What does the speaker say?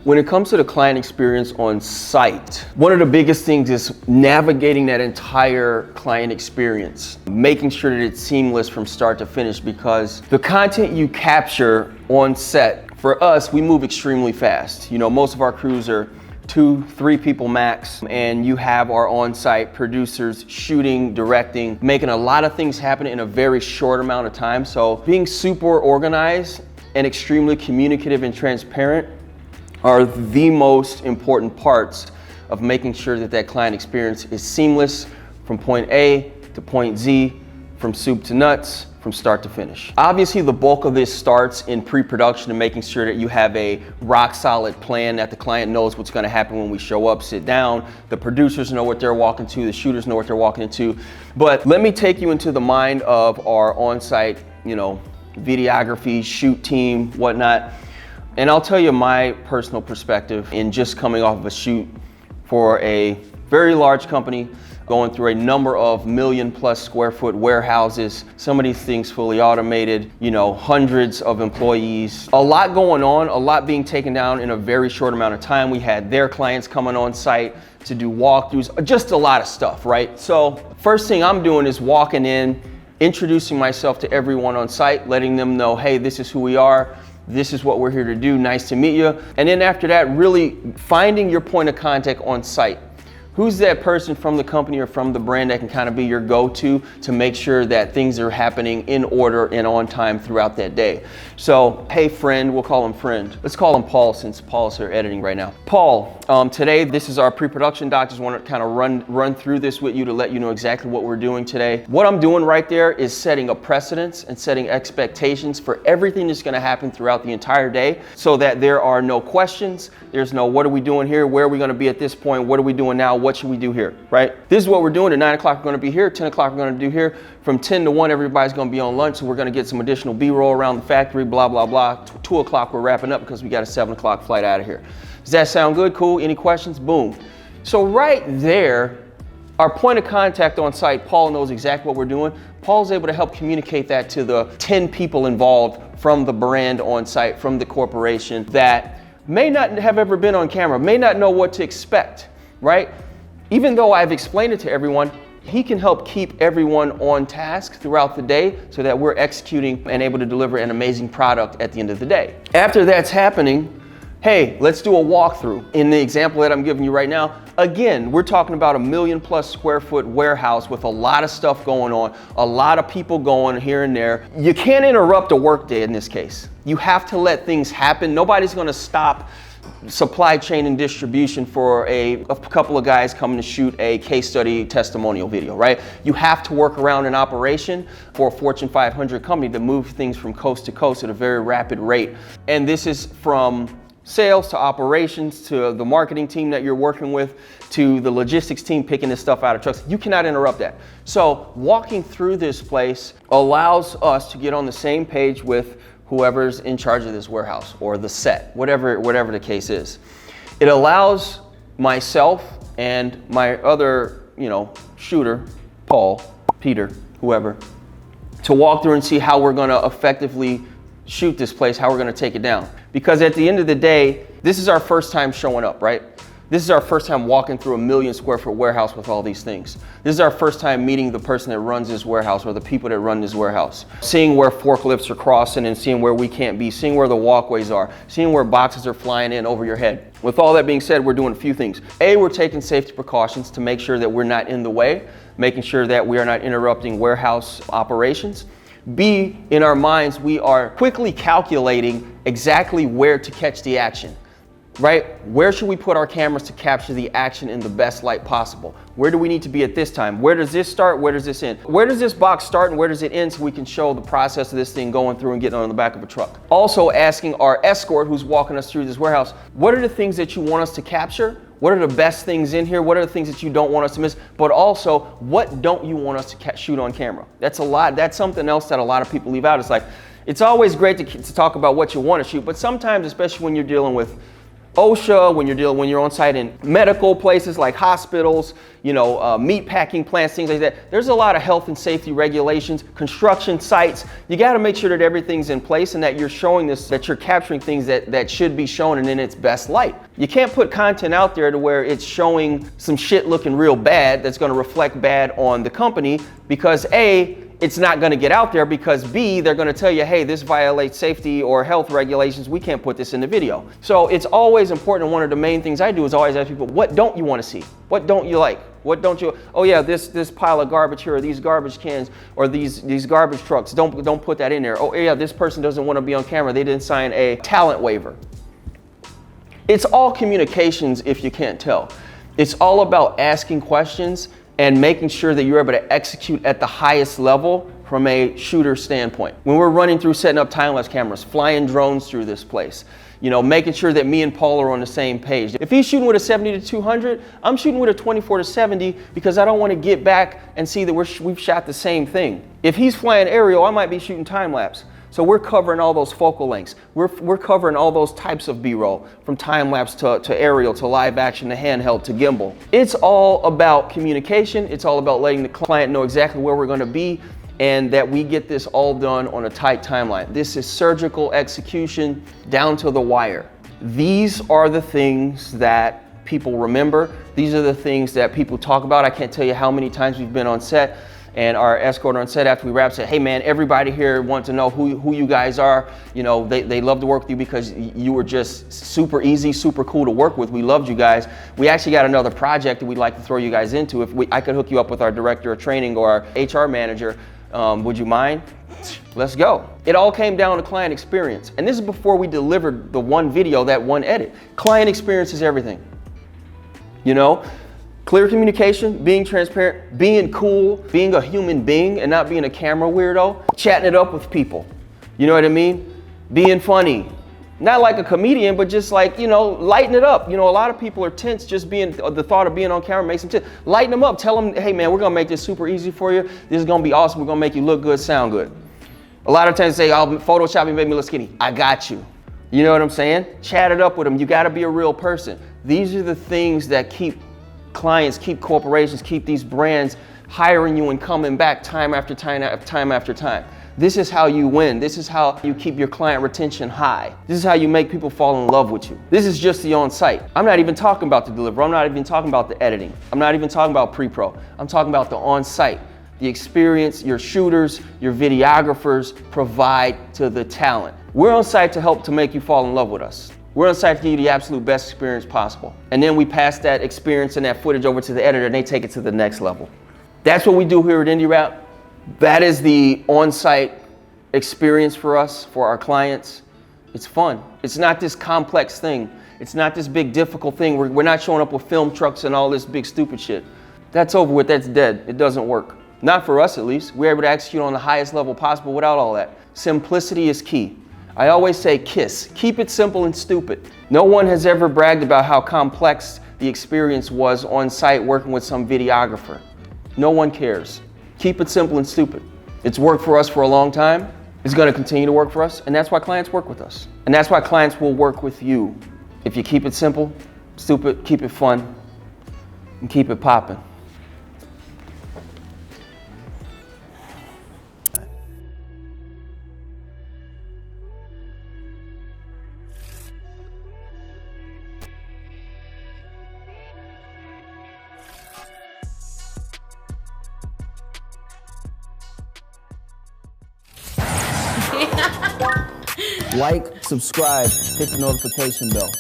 When it comes to the client experience on site, one of the biggest things is navigating that entire client experience, making sure that it's seamless from start to finish, because the content you capture on set, for us, we move extremely fast. You know, most of our crews are 2-3 people max, and you have our on-site producers shooting, directing, making a lot of things happen in a very short amount of time. So being super organized and extremely communicative and transparent are the most important parts of making sure that that client experience is seamless from point A to point Z, from soup to nuts, from start to finish. Obviously, the bulk of this starts in pre-production and making sure that you have a rock solid plan, that the client knows what's gonna happen when we show up, sit down, the producers know what they're walking to, the shooters know what they're walking into. But let me take you into the mind of our on-site, videography, shoot team, whatnot. And I'll tell you my personal perspective in just coming off of a shoot for a very large company, going through a number of million+ square foot warehouses, some of these things fully automated, hundreds of employees, a lot going on, a lot being taken down in a very short amount of time. We had their clients coming on site to do walkthroughs, just a lot of stuff, right? So first thing I'm doing is walking in, introducing myself to everyone on site, letting them know, hey, this is who we are. This is what we're here to do. Nice to meet you. And then after that, really finding your point of contact on site. Who's that person from the company or from the brand that can kind of be your go-to to make sure that things are happening in order and on time throughout that day? So, hey friend, we'll call him friend. Let's call him Paul, since Paul's here editing right now. Paul, today this is our pre-production doc. Just want to kind of run through this with you to let you know exactly what we're doing today. What I'm doing right there is setting a precedence and setting expectations for everything that's going to happen throughout the entire day, so that there are no questions. There's no, what are we doing here? Where are we going to be at this point? What are we doing now? What should we do here, right? This is what we're doing. At 9 o'clock, we're going to be here. 10 o'clock, we're going to do here. From 10 to 1, everybody's going to be on lunch. So we're going to get some additional B-roll around the factory, blah, blah, blah. 2 o'clock, we're wrapping up because we got a 7 o'clock flight out of here. Does that sound good? Cool. Any questions? Boom. So right there, our point of contact on site, Paul knows exactly what we're doing. Paul's able to help communicate that to the 10 people involved from the brand on site, from the corporation, that may not have ever been on camera, may not know what to expect, right? Even though I've explained it to everyone, he can help keep everyone on task throughout the day so that we're executing and able to deliver an amazing product at the end of the day. After that's happening, hey, let's do a walkthrough. In the example that I'm giving you right now, again, we're talking about a million+ square foot warehouse with a lot of stuff going on, a lot of people going here and there. You can't interrupt a workday in this case. You have to let things happen. Nobody's gonna stop supply chain and distribution for a couple of guys coming to shoot a case study testimonial video, right? You have to work around an operation for a Fortune 500 company to move things from coast to coast at a very rapid rate. And this is from sales to operations to the marketing team that you're working with to the logistics team picking this stuff out of trucks. You cannot interrupt that. So walking through this place allows us to get on the same page with whoever's in charge of this warehouse or the set, whatever the case is. It allows myself and my other, shooter, Paul, Peter, whoever, to walk through and see how we're gonna effectively shoot this place, how we're gonna take it down. Because at the end of the day, this is our first time showing up, right? This is our first time walking through a 1 million square foot warehouse with all these things. This is our first time meeting the person that runs this warehouse or the people that run this warehouse. Seeing where forklifts are crossing and seeing where we can't be, seeing where the walkways are, seeing where boxes are flying in over your head. With all that being said, we're doing a few things. A, we're taking safety precautions to make sure that we're not in the way, making sure that we are not interrupting warehouse operations. B, in our minds, we are quickly calculating exactly where to catch the action. Right? Where should we put our cameras to capture the action in the best light possible? Where do we need to be at this time? Where does this start? Where does this end? Where does this box start and where does it end, so we can show the process of this thing going through and getting on the back of a truck? Also asking our escort who's walking us through this warehouse, what are the things that you want us to capture? What are the best things in here? What are the things that you don't want us to miss? But also, what don't you want us to shoot on camera? That's a lot. That's something else that a lot of people leave out. It's like, it's always great to talk about what you want to shoot, but sometimes, especially when you're dealing with OSHA, when you're on site in medical places like hospitals, meat packing plants, things like that. There's a lot of health and safety regulations, construction sites. You got to make sure that everything's in place and that you're showing this, that you're capturing things that should be shown and in its best light. You can't put content out there to where it's showing some shit looking real bad that's going to reflect bad on the company, because A, it's not going to get out there, because B, they're going to tell you, hey, this violates safety or health regulations. We can't put this in the video. So it's always important. One of the main things I do is always ask people, what don't you want to see? What don't you like? What don't you, oh yeah, this pile of garbage here, or these garbage cans, or these garbage trucks, don't put that in there. Oh yeah, this person doesn't want to be on camera. They didn't sign a talent waiver. It's all communications if you can't tell. It's all about asking questions and making sure that you're able to execute at the highest level from a shooter standpoint. When we're running through setting up time-lapse cameras, flying drones through this place, making sure that me and Paul are on the same page. If he's shooting with a 70 to 200, I'm shooting with a 24 to 70 because I don't want to get back and see that we've shot the same thing. If he's flying aerial, I might be shooting time-lapse. So we're covering all those focal lengths. We're covering all those types of B-roll, from time-lapse to aerial to live action to handheld to gimbal. It's all about communication. It's all about letting the client know exactly where we're going to be and that we get this all done on a tight timeline. This is surgical execution down to the wire. These are the things that people remember. These are the things that people talk about. I can't tell you how many times we've been on set and our escort on set after we wrap said, hey man, everybody here wants to know who you guys are. They love to work with you because you were just super easy, super cool to work with. We loved you guys. We actually got another project that we'd like to throw you guys into. If I could hook you up with our director of training or our HR manager, would you mind? Let's go. It all came down to client experience. And this is before we delivered the one video, that one edit. Client experience is everything. Clear communication, being transparent, being cool, being a human being and not being a camera weirdo, chatting it up with people. You know what I mean? Being funny. Not like a comedian, but just like, lighten it up. A lot of people are tense. Just the thought of being on camera makes them tense. Lighten them up. Tell them, hey man, we're going to make this super easy for you. This is going to be awesome. We're going to make you look good, sound good. A lot of times they say, I'll Photoshop you, make me look skinny. I got you. You know what I'm saying? Chat it up with them. You got to be a real person. These are the things that keep clients, keep corporations, keep these brands hiring you and coming back time after time after time. This is how you win. This is how you keep your client retention high. This is how you make people fall in love with you. This is just the on-site. I'm not even talking about the delivery. I'm not even talking about the editing. I'm not even talking about pre-pro. I'm talking about the on-site. The experience your shooters, your videographers provide to the talent. We're on site to help to make you fall in love with us. We're on site to give you the absolute best experience possible. And then we pass that experience and that footage over to the editor and they take it to the next level. That's what we do here at INDIRAP. That is the on-site experience for us, for our clients. It's fun. It's not this complex thing. It's not this big difficult thing. We're not showing up with film trucks and all this big stupid shit. That's over with, that's dead. It doesn't work. Not for us at least. We're able to execute on the highest level possible without all that. Simplicity is key. I always say KISS, keep it simple and stupid. No one has ever bragged about how complex the experience was on site working with some videographer. No one cares. Keep it simple and stupid. It's worked for us for a long time. It's going to continue to work for us, and that's why clients work with us. And that's why clients will work with you. If you keep it simple, stupid, keep it fun, and keep it popping. Like, subscribe, hit the notification bell.